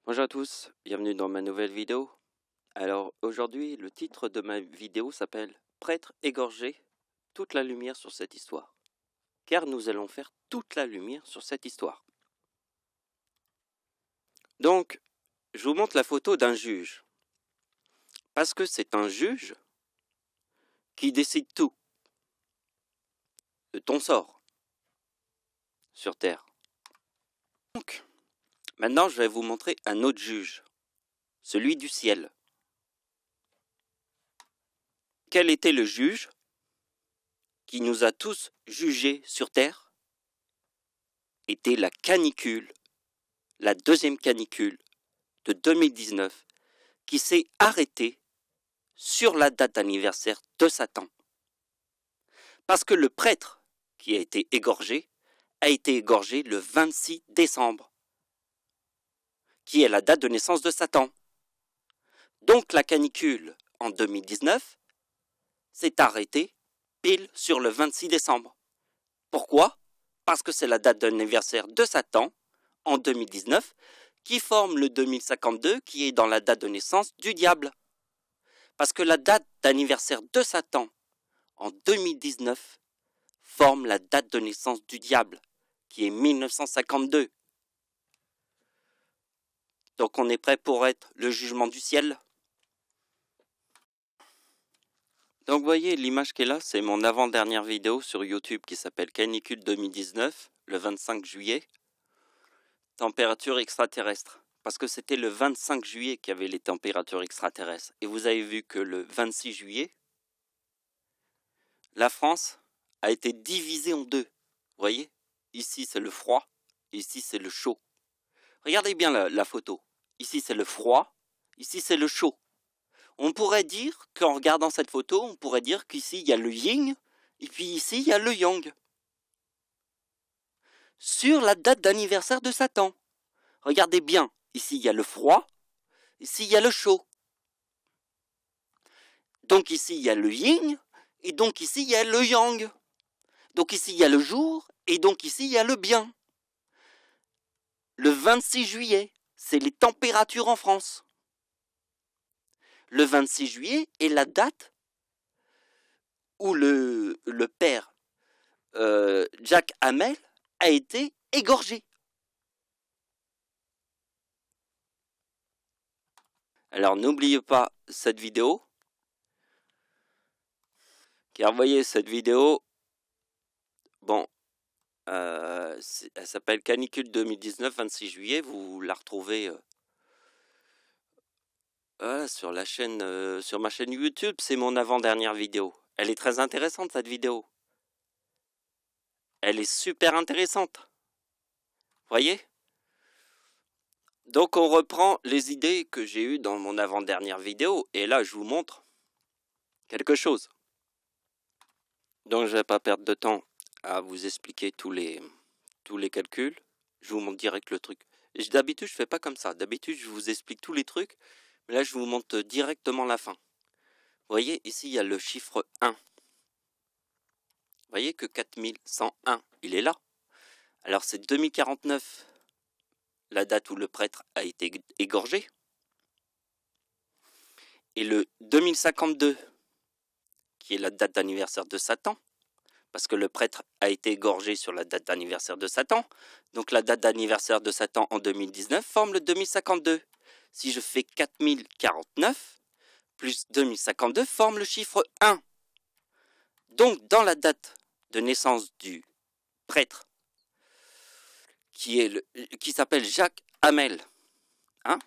Bonjour à tous, bienvenue dans ma nouvelle vidéo. Alors aujourd'hui, le titre de ma vidéo s'appelle « Prêtre égorgé, toute la lumière sur cette histoire ». Car nous allons faire toute la lumière sur cette histoire. Donc, je vous montre la photo d'un juge. Parce que c'est un juge qui décide tout de ton sort sur Terre. Donc, maintenant je vais vous montrer un autre juge, celui du ciel. Quel était le juge qui nous a tous jugés sur Terre? Était la canicule, la deuxième canicule de 2019, qui s'est arrêtée sur la date d'anniversaire de Satan. Parce que le prêtre qui a été égorgé le 26 décembre, qui est la date de naissance de Satan. Donc la canicule en 2019 s'est arrêtée pile sur le 26 décembre. Pourquoi? Parce que c'est la date d'anniversaire de Satan en 2019 qui forme le 2052 qui est dans la date de naissance du diable. Parce que la date d'anniversaire de Satan en 2019 forme la date de naissance du diable qui est 1952. Donc on est prêt pour être le jugement du ciel. Donc vous voyez l'image qui est là, c'est mon avant-dernière vidéo sur YouTube qui s'appelle Canicule 2019, le 25 juillet. Température extraterrestre. Parce que c'était le 25 juillet qu'il y avait les températures extraterrestres. Et vous avez vu que le 26 juillet, la France a été divisée en deux. Vous voyez? Ici c'est le froid, ici c'est le chaud. Regardez bien la photo. Ici c'est le froid, ici c'est le chaud. On pourrait dire qu'en regardant cette photo, on pourrait dire qu'ici il y a le yin, et puis ici il y a le yang. Sur la date d'anniversaire de Satan. Regardez bien, ici il y a le froid, ici il y a le chaud. Donc ici il y a le yin, et donc ici il y a le yang. Donc ici il y a le jour, et donc ici il y a le bien. Le 26 juillet, c'est les températures en France. Le 26 juillet est la date où le père Jack Hamel a été égorgé. Alors n'oubliez pas cette vidéo, car vous voyez cette vidéo, bon, elle s'appelle Canicule 2019, 26 juillet, vous la retrouvez sur la chaîne, sur ma chaîne YouTube, c'est mon avant-dernière vidéo. Elle est très intéressante cette vidéo. Elle est super intéressante. Voyez? Donc on reprend les idées que j'ai eues dans mon avant-dernière vidéo, et là je vous montre quelque chose. Donc je ne vais pas perdre de temps à vous expliquer tous les calculs. Je vous montre direct le truc. D'habitude je fais pas comme ça. D'habitude je vous explique tous les trucs, mais là je vous montre directement la fin. Vous voyez ici il y a le chiffre 1. Vous voyez que 4101, il est là. Alors c'est 2049, la date où le prêtre a été égorgé. Et le 2052, qui est la date d'anniversaire de Satan, parce que le prêtre a été égorgé sur la date d'anniversaire de Satan. Donc la date d'anniversaire de Satan en 2019 forme le 2052. Si je fais 4049 plus 2052 forme le chiffre 1. Donc dans la date de naissance du prêtre, qui s'appelle Jacques Hamel, hein,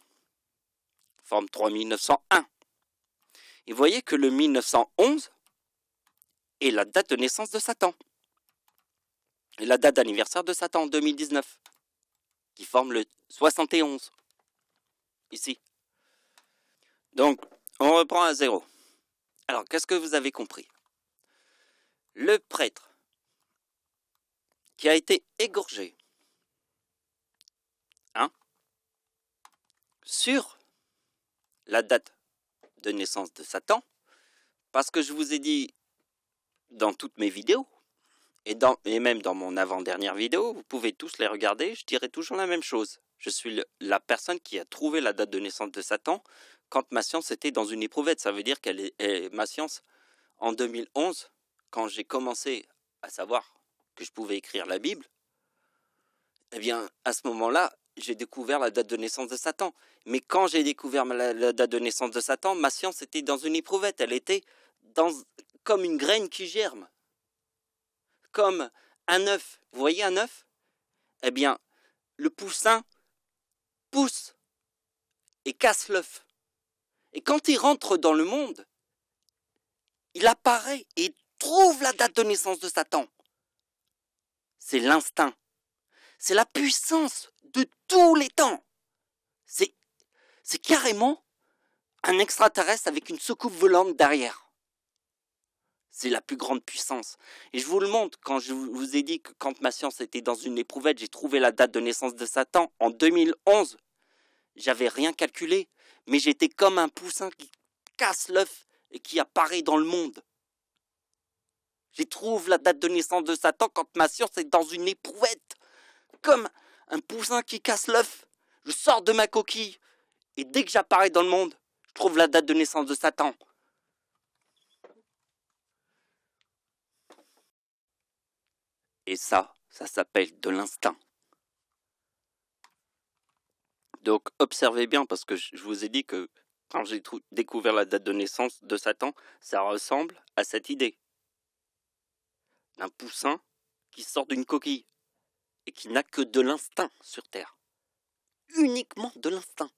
forme 3901. Et vous voyez que le 1911 est la date de naissance de Satan. Et la date d'anniversaire de Satan en 2019, qui forme le 71. Ici. Donc, on reprend à 0. Alors, qu'est-ce que vous avez compris? Le prêtre qui a été égorgé, hein, sur la date de naissance de Satan, parce que je vous ai dit dans toutes mes vidéos, et même dans mon avant-dernière vidéo, vous pouvez tous les regarder, je dirai toujours la même chose. Je suis la personne qui a trouvé la date de naissance de Satan quand ma science était dans une éprouvette. Ça veut dire ma science, en 2011, quand j'ai commencé à savoir que je pouvais écrire la Bible, eh bien, à ce moment-là, j'ai découvert la date de naissance de Satan. Mais quand j'ai découvert la date de naissance de Satan, ma science était dans une éprouvette. Elle était comme une graine qui germe. Comme un œuf. Vous voyez un œuf? Eh bien, le poussin pousse et casse l'œuf. Et quand il rentre dans le monde, il apparaît et trouve la date de naissance de Satan. C'est l'instinct. C'est la puissance de tous les temps. C'est carrément un extraterrestre avec une soucoupe volante derrière. C'est la plus grande puissance. Et je vous le montre quand je vous ai dit que quand ma science était dans une éprouvette, j'ai trouvé la date de naissance de Satan en 2011. J'avais rien calculé, mais j'étais comme un poussin qui casse l'œuf et qui apparaît dans le monde. J'ai trouvé la date de naissance de Satan quand ma science est dans une éprouvette. Comme un poussin qui casse l'œuf. Je sors de ma coquille et dès que j'apparais dans le monde, je trouve la date de naissance de Satan. Et ça s'appelle de l'instinct. Donc observez bien parce que je vous ai dit que quand j'ai découvert la date de naissance de Satan, ça ressemble à cette idée d'un poussin qui sort d'une coquille et qui n'a que de l'instinct sur Terre. Uniquement de l'instinct.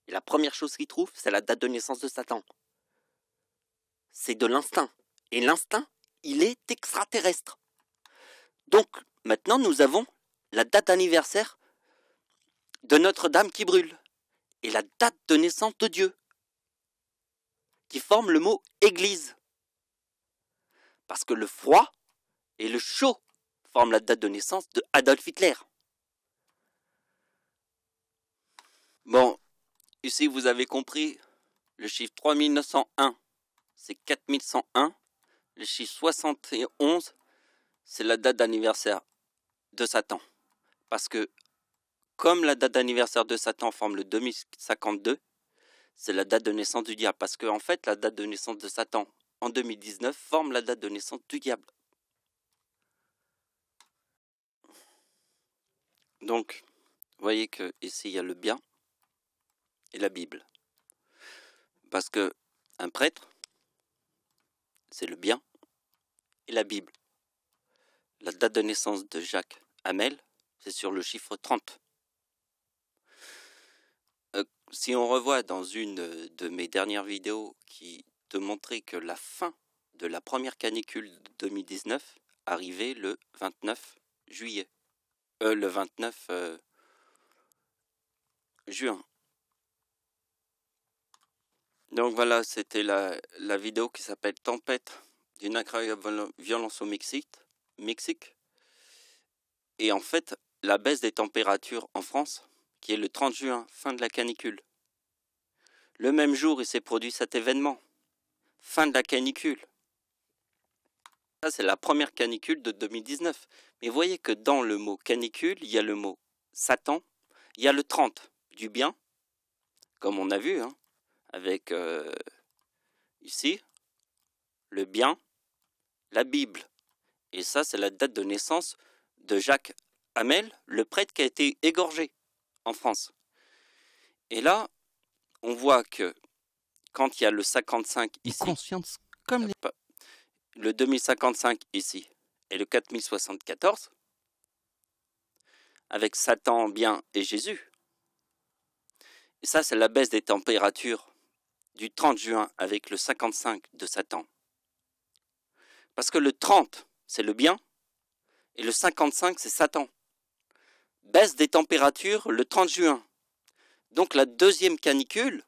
Et la première chose qu'il trouve, c'est la date de naissance de Satan. C'est de l'instinct. Et l'instinct, il est extraterrestre. Donc, maintenant, nous avons la date d'anniversaire de Notre-Dame qui brûle. Et la date de naissance de Dieu. Qui forme le mot Église. Parce que le froid et le chaud forment la date de naissance de Adolf Hitler. Bon, ici vous avez compris, le chiffre 3901, c'est 4101. Le chiffre 71, c'est la date d'anniversaire de Satan. Parce que, comme la date d'anniversaire de Satan forme le 2052, c'est la date de naissance du diable. Parce que, en fait, la date de naissance de Satan en 2019 forme la date de naissance du diable. Donc, vous voyez que ici il y a le bien et la Bible. Parce que un prêtre, c'est le bien et la Bible. La date de naissance de Jacques Hamel, c'est sur le chiffre 30. Si on revoit dans une de mes dernières vidéos qui te montrait que la fin de la première canicule de 2019 arrivait le 29 juillet. Le 29 juin. Donc voilà, c'était la vidéo qui s'appelle Tempête d'une incroyable violence au Mexique. Et en fait, la baisse des températures en France, qui est le 30 juin, fin de la canicule. Le même jour, il s'est produit cet événement, fin de la canicule. Ça, c'est la première canicule de 2019. Mais voyez que dans le mot canicule, il y a le mot Satan, il y a le 30 du bien, comme on a vu, hein, avec ici, le bien, la Bible. Et ça, c'est la date de naissance de Jacques Hamel, le prêtre qui a été égorgé en France. Et là, on voit que quand il y a le 55 ici, conscience comme le 2055 ici et le 4074, avec Satan, bien et Jésus. Et ça, c'est la baisse des températures du 30 juin avec le 55 de Satan. Parce que le 30, c'est le bien, et le 55, c'est Satan. Baisse des températures le 30 juin. Donc la deuxième canicule,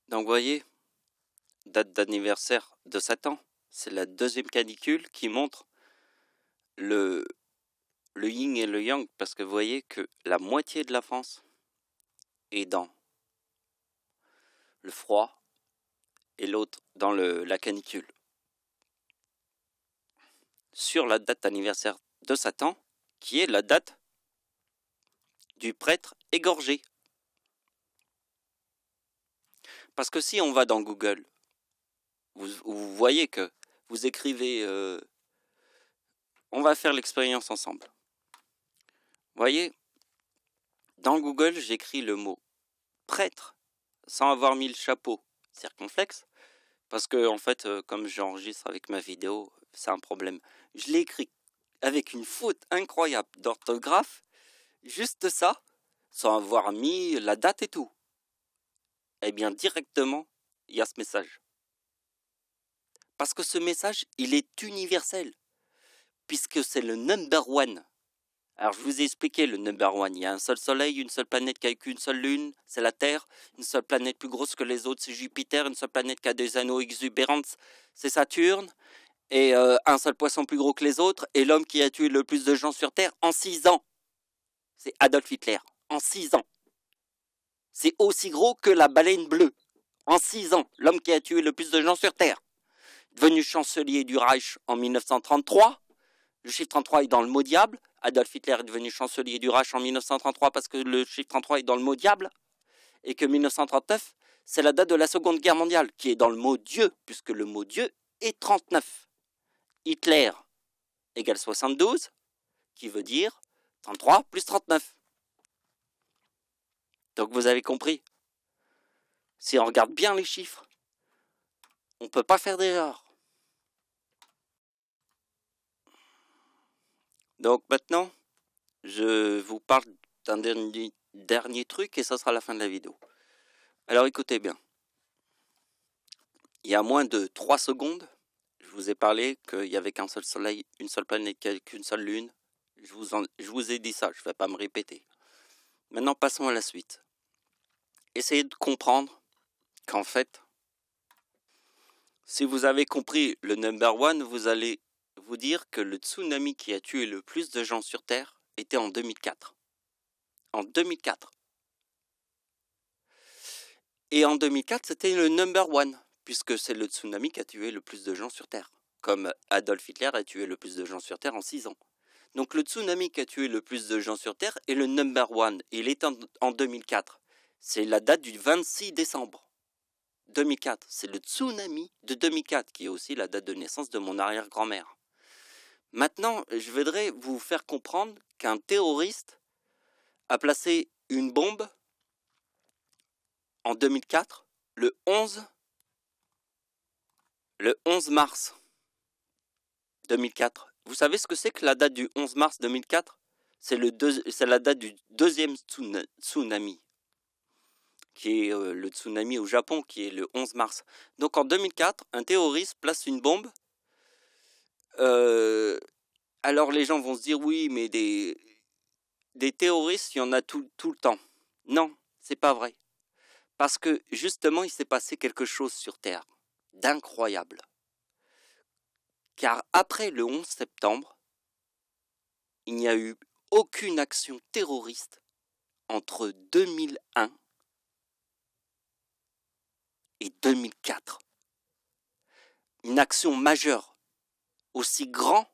donc vous voyez, date d'anniversaire de Satan, c'est la deuxième canicule qui montre le yin et le yang, parce que vous voyez que la moitié de la France est dans le froid et l'autre dans la canicule. Sur la date d'anniversaire de Satan, qui est la date du prêtre égorgé. Parce que si on va dans Google, vous voyez que vous écrivez... on va faire l'expérience ensemble. Vous voyez, dans Google, j'écris le mot prêtre sans avoir mis le chapeau circonflexe. Parce que, en fait, comme j'enregistre avec ma vidéo, c'est un problème. Je l'ai écrit avec une faute incroyable d'orthographe, juste ça, sans avoir mis la date et tout. Eh bien, directement, il y a ce message. Parce que ce message, il est universel, puisque c'est le number one. Alors, je vous ai expliqué le number one. Il y a un seul soleil, une seule planète qui a qu'une seule lune, c'est la Terre. Une seule planète plus grosse que les autres, c'est Jupiter. Une seule planète qui a des anneaux exubérants, c'est Saturne. Et un seul poisson plus gros que les autres. Et l'homme qui a tué le plus de gens sur Terre en 6 ans, c'est Adolf Hitler. En 6 ans. C'est aussi gros que la baleine bleue. En 6 ans, l'homme qui a tué le plus de gens sur Terre. Devenu chancelier du Reich en 1933. Le chiffre 33 est dans le mot diable. Adolf Hitler est devenu chancelier du Reich en 1933 parce que le chiffre 33 est dans le mot diable. Et que 1939, c'est la date de la Seconde Guerre mondiale qui est dans le mot Dieu, puisque le mot Dieu est 39. Hitler égale 72, qui veut dire 33 plus 39. Donc vous avez compris. Si on regarde bien les chiffres, on ne peut pas faire d'erreur. Donc maintenant, je vous parle d'un dernier truc et ça sera la fin de la vidéo. Alors écoutez bien. Il y a moins de 3 secondes, je vous ai parlé qu'il n'y avait qu'un seul soleil, une seule planète, qu'une seule lune. Je vous ai dit ça, je ne vais pas me répéter. Maintenant, passons à la suite. Essayez de comprendre qu'en fait, si vous avez compris le number one, vous allez vous dire que le tsunami qui a tué le plus de gens sur Terre était en 2004. En 2004. Et en 2004, c'était le number one, puisque c'est le tsunami qui a tué le plus de gens sur Terre. Comme Adolf Hitler a tué le plus de gens sur Terre en 6 ans. Donc le tsunami qui a tué le plus de gens sur Terre est le number one. Il est en 2004. C'est la date du 26 décembre 2004. C'est le tsunami de 2004 qui est aussi la date de naissance de mon arrière-grand-mère. Maintenant, je voudrais vous faire comprendre qu'un terroriste a placé une bombe en 2004, le 11 mars 2004. Vous savez ce que c'est que la date du 11 mars 2004 ? C'est la date du deuxième tsunami, qui est le tsunami au Japon, qui est le 11 mars. Donc en 2004, un terroriste place une bombe. Alors les gens vont se dire, oui, mais des terroristes, il y en a tout le temps. Non, c'est pas vrai. Parce que justement, il s'est passé quelque chose sur Terre d'incroyable. Car après le 11 septembre, il n'y a eu aucune action terroriste entre 2001 et 2004. Une action majeure, aussi grande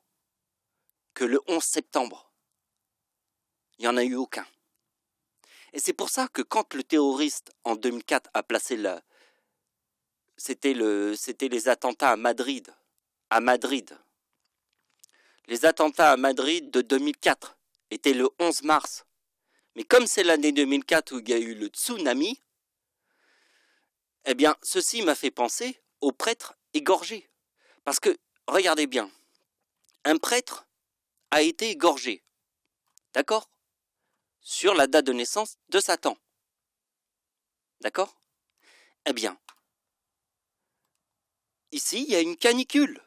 que le 11 septembre. Il n'y en a eu aucun. Et c'est pour ça que quand le terroriste, en 2004, a placé c'était les attentats à Madrid. Les attentats à Madrid de 2004 étaient le 11 mars. Mais comme c'est l'année 2004 où il y a eu le tsunami, eh bien, ceci m'a fait penser aux prêtres égorgés. Parce que, regardez bien, un prêtre a été égorgé, d'accord ? Sur la date de naissance de Satan. D'accord ? Eh bien, ici, il y a une canicule.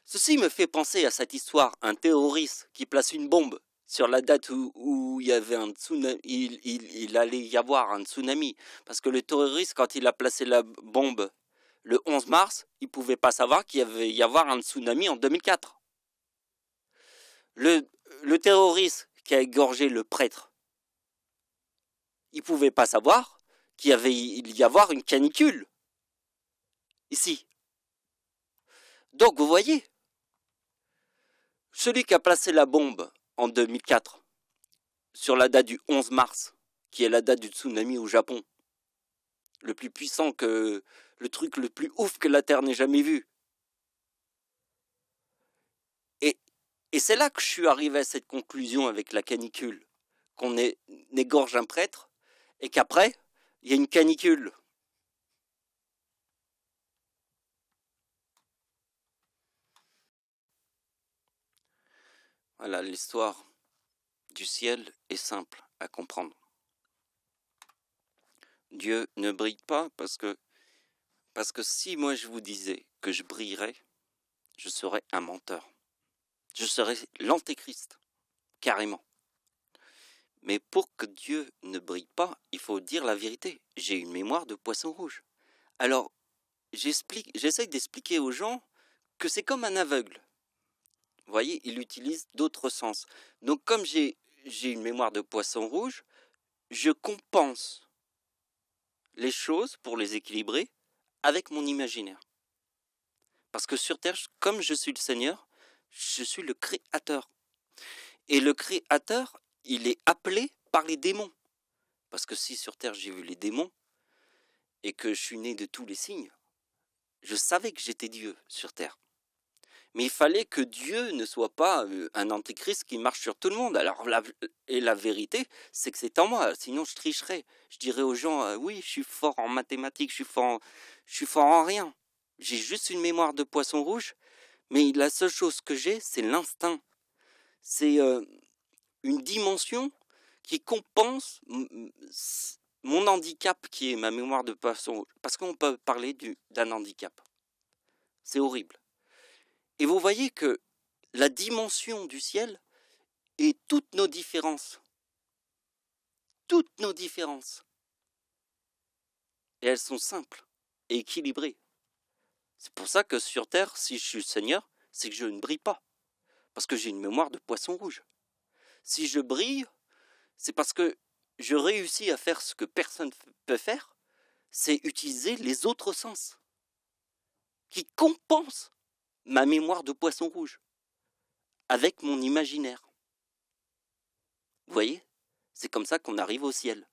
Ceci me fait penser à cette histoire, un terroriste qui place une bombe sur la date où il y avait un tsunami, il allait y avoir un tsunami. Parce que le terroriste, quand il a placé la bombe le 11 mars, il ne pouvait pas savoir qu'il allait y avoir un tsunami en 2004. Le terroriste qui a égorgé le prêtre, il ne pouvait pas savoir qu'il allait y avoir une canicule ici. Donc vous voyez, celui qui a placé la bombe en 2004 sur la date du 11 mars, qui est la date du tsunami au Japon. Le plus puissant le truc le plus ouf que la Terre n'ait jamais vu. Et c'est là que je suis arrivé à cette conclusion avec la canicule, qu'on égorge un prêtre et qu'après, il y a une canicule. Voilà, l'histoire du ciel est simple à comprendre. Dieu ne brille pas parce que si moi je vous disais que je brillerais, je serais un menteur. Je serais l'antéchrist, carrément. Mais pour que Dieu ne brille pas, il faut dire la vérité. J'ai une mémoire de poisson rouge. Alors, j'essaye d'expliquer aux gens que c'est comme un aveugle. Vous voyez, il utilise d'autres sens. Donc, comme j'ai une mémoire de poisson rouge, je compense les choses pour les équilibrer avec mon imaginaire. Parce que sur Terre, comme je suis le Seigneur, je suis le créateur. Et le créateur, il est appelé par les démons. Parce que si sur Terre j'ai vu les démons, et que je suis né de tous les signes, je savais que j'étais Dieu sur Terre. Mais il fallait que Dieu ne soit pas un antéchrist qui marche sur tout le monde. Alors, la vérité, c'est que c'est en moi, sinon je tricherais. Je dirais aux gens, oui, je suis fort en mathématiques, je suis fort en rien. J'ai juste une mémoire de poisson rouge, mais la seule chose que j'ai, c'est l'instinct. C'est une dimension qui compense mon handicap qui est ma mémoire de poisson rouge. Parce qu'on peut parler d'un handicap. C'est horrible. Et vous voyez que la dimension du ciel est toutes nos différences. Toutes nos différences. Et elles sont simples et équilibrées. C'est pour ça que sur Terre, si je suis le Seigneur, c'est que je ne brille pas. Parce que j'ai une mémoire de poisson rouge. Si je brille, c'est parce que je réussis à faire ce que personne ne peut faire, c'est utiliser les autres sens qui compensent ma mémoire de poisson rouge avec mon imaginaire. Vous voyez, c'est comme ça qu'on arrive au ciel.